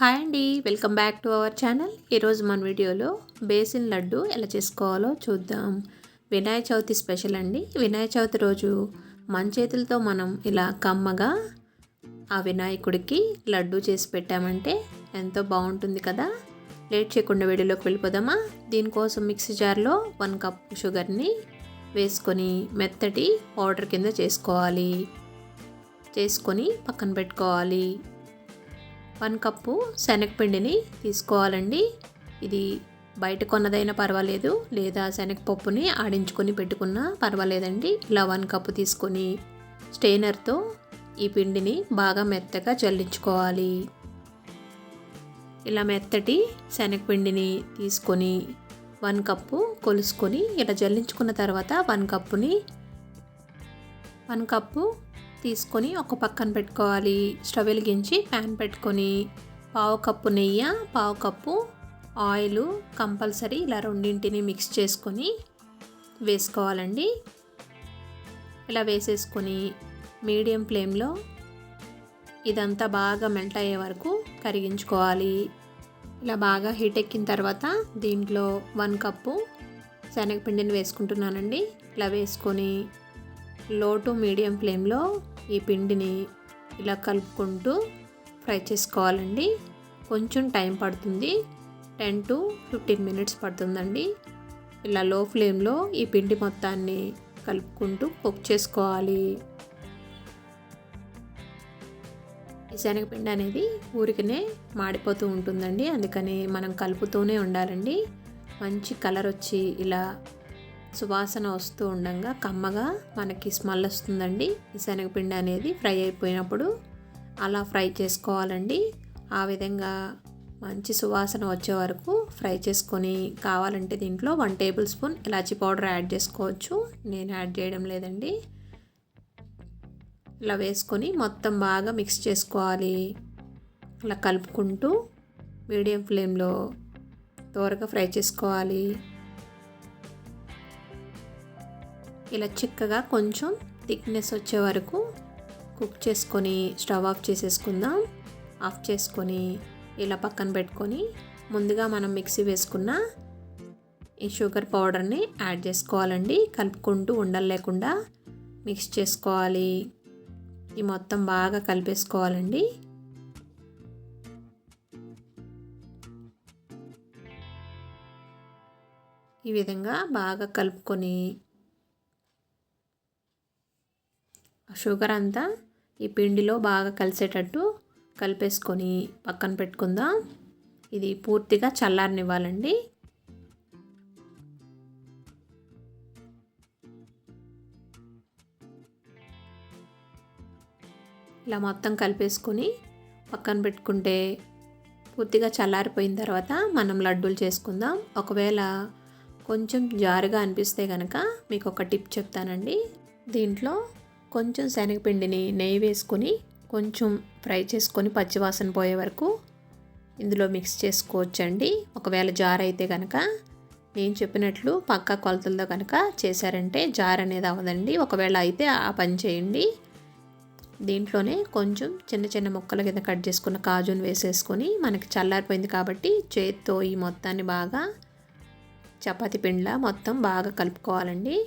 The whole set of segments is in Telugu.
హాయ్ అండి, welcome back to our channel. ఈరోజు మన వీడియోలో బేసిన్ లడ్డు ఎలా చేసుకోవాలో చూద్దాం. వినాయక చవితి స్పెషల్ అండి. వినాయక చవితి రోజు మన చేతులతో మనం ఇలా కమ్మగా ఆ వినాయకుడికి లడ్డు చేసి పెట్టామంటే ఎంతో బాగుంటుంది కదా. లేట్ చేయకుండా వీడియోలోకి వెళ్ళిపోదామా. దీనికోసం మిక్సీ జార్లో 1 కప్ షుగర్ని వేసుకొని మెత్తటి పౌడర్ కింద చేసుకొని పక్కన పెట్టుకోవాలి. 1 కప్పు శనగపిండిని తీసుకోవాలండి. ఇది బయట కొన్నదైనా పర్వాలేదు, లేదా శనగపప్పుని ఆడించుకొని పెట్టుకున్నా పర్వాలేదండి. ఇలా 1 కప్పు తీసుకొని స్ట్రెయినర్తో ఈ పిండిని బాగా మెత్తగా జల్లించుకోవాలి. ఇలా మెత్తటి శనగపిండిని తీసుకొని 1 కప్పు కొలుసుకొని ఇలా జల్లించుకున్న తర్వాత 1 కప్పు తీసుకొని ఒక పక్కన పెట్టుకోవాలి. స్టవ్ వెలిగించి ప్యాన్ పెట్టుకొని 1/2 కప్పు నెయ్యి, 1/2 కప్పు ఆయిల్ కంపల్సరీ ఇలా రెండింటిని మిక్స్ చేసుకొని వేసుకోవాలండి. ఇలా వేసేసుకొని మీడియం ఫ్లేమ్లో ఇదంతా బాగా మెల్ట్ అయ్యే వరకు కరిగించుకోవాలి. ఇలా బాగా హీట్ ఎక్కిన తర్వాత దీంట్లో 1 కప్పు శనగపిండిని వేసుకుంటున్నానండి. ఇలా వేసుకొని లో టు మీడియం ఫ్లేమ్లో ఈ పిండిని ఇలా కలుపుకుంటూ ఫ్రై చేసుకోవాలండి. కొంచెం టైం పడుతుంది, 10 to 15 మినిట్స్ పడుతుందండి. ఇలా లో ఫ్లేమ్లో ఈ పిండి మొత్తాన్ని కలుపుకుంటూ కుక్ చేసుకోవాలి. ఈ శనగపిండి అనేది ఊరికనే మాడిపోతూ ఉంటుందండి, అందుకని మనం కలుపుతూనే ఉండాలండి. మంచి కలర్ వచ్చి ఇలా సువాసన వస్తూ ఉండగా కమ్మగా మనకి స్మెల్ వస్తుందండి. ఈ శనగపిండి అనేది ఫ్రై అయిపోయినప్పుడు అలా ఫ్రై చేసుకోవాలండి. ఆ విధంగా మంచి సువాసన వచ్చే వరకు ఫ్రై చేసుకొని కావాలంటే దీంట్లో 1 టేబుల్ స్పూన్ ఇలాచీ పౌడర్ యాడ్ చేసుకోవచ్చు. నేను యాడ్ చేయడం లేదండి. ఇలా వేసుకొని మొత్తం బాగా మిక్స్ చేసుకోవాలి. ఇలా కలుపుకుంటూ మీడియం ఫ్లేమ్లో త్వరగా ఫ్రై చేసుకోవాలి. ఇలా చిక్కగా కొంచెం థిక్నెస్ వచ్చే వరకు కుక్ చేసుకొని స్టవ్ ఆఫ్ చేసేసుకుందాం. ఆఫ్ చేసుకొని ఇలా పక్కన పెట్టుకొని ముందుగా మనం మిక్సీ వేసుకున్న ఈ షుగర్ పౌడర్ని యాడ్ చేసుకోవాలండి. కలుపుకుంటూ ఉండలు లేకుండా మిక్స్ చేసుకోవాలి. ఈ మొత్తం బాగా కలిపేసుకోవాలండి. ఈ విధంగా బాగా కలుపుకొని షుగర్ అంతా ఈ పిండిలో బాగా కలిసేటట్టు కలిపేసుకొని పక్కన పెట్టుకుందాం. ఇది పూర్తిగా చల్లారనివ్వాలండి. ఇలా మొత్తం కలిపేసుకొని పక్కన పెట్టుకుంటే పూర్తిగా చల్లారిపోయిన తర్వాత మనం లడ్డూలు చేసుకుందాం. ఒకవేళ కొంచెం జారుగా అనిపిస్తే కనుక మీకు ఒక టిప్ చెప్తానండి. దీంట్లో కొంచెం శనగపిండిని నెయ్యి వేసుకొని కొంచెం ఫ్రై చేసుకొని పచ్చివాసన పోయే వరకు ఇందులో మిక్స్ చేసుకోవచ్చండి. ఒకవేళ జార్ అయితే కనుక నేను చెప్పినట్లు పక్కా కొలతలతో కనుక చేశారంటే జార్ అనేది అవ్వదండి. ఒకవేళ అయితే ఆ పని చేయండి. దీంట్లోనే కొంచెం చిన్న చిన్న ముక్కల కింద కట్ చేసుకున్న కాజును వేసేసుకొని మనకి చల్లారిపోయింది కాబట్టి చేతితో ఈ మొత్తాన్ని బాగా చపాతీ పిండిలా మొత్తం బాగా కలుపుకోవాలండి.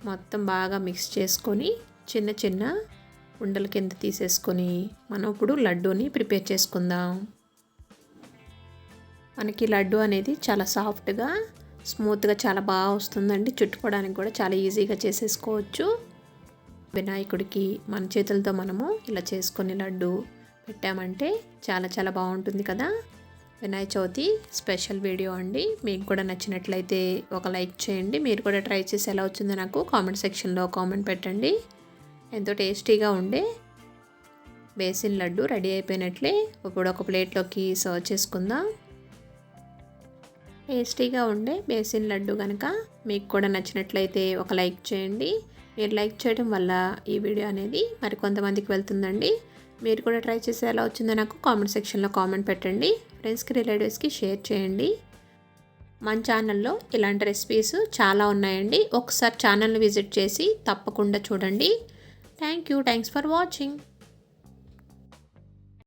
మొత్తం బాగా మిక్స్ చేసుకొని చిన్న చిన్న ఉండల కింద తీసేసుకొని మనం ఇప్పుడు లడ్డూని ప్రిపేర్ చేసుకుందాం. మనకి లడ్డు అనేది చాలా సాఫ్ట్గా స్మూత్గా చాలా బాగా వస్తుందండి. చుట్టుకోవడానికి కూడా చాలా ఈజీగా చేసేసుకోవచ్చు. వినాయకుడికి మన చేతులతో మనము ఇలా చేసుకొని లడ్డు పెట్టామంటే చాలా చాలా బాగుంటుంది కదా. వినాయక చవితి స్పెషల్ వీడియో అండి. మీకు కూడా నచ్చినట్లయితే ఒక లైక్ చేయండి. మీరు కూడా ట్రై చేసి ఎలా వచ్చిందో నాకు కామెంట్ సెక్షన్లో కామెంట్ పెట్టండి. ఎంతో టేస్టీగా ఉండే బేసిన్ లడ్డు రెడీ అయిపోయినట్లే. ఇప్పుడు ఒక ప్లేట్లోకి సర్వ్ చేసుకుందాం. టేస్టీగా ఉండే బేసిన్ లడ్డు కనుక మీకు కూడా నచ్చినట్లయితే ఒక లైక్ చేయండి. మీరు లైక్ చేయడం వల్ల ఈ వీడియో అనేది మరికొంతమందికి వెళ్తుందండి. మీరు కూడా ట్రై చేసి ఎలా వచ్చిందో నాకు కామెంట్ సెక్షన్లో కామెంట్ పెట్టండి. ఫ్రెండ్స్కి రిలేటివ్స్కి షేర్ చేయండి. మన ఛానల్లో ఇలాంటి రెసిపీస్ చాలా ఉన్నాయండి. ఒకసారి ఛానల్ని విజిట్ చేసి తప్పకుండా చూడండి. Thanks for watching.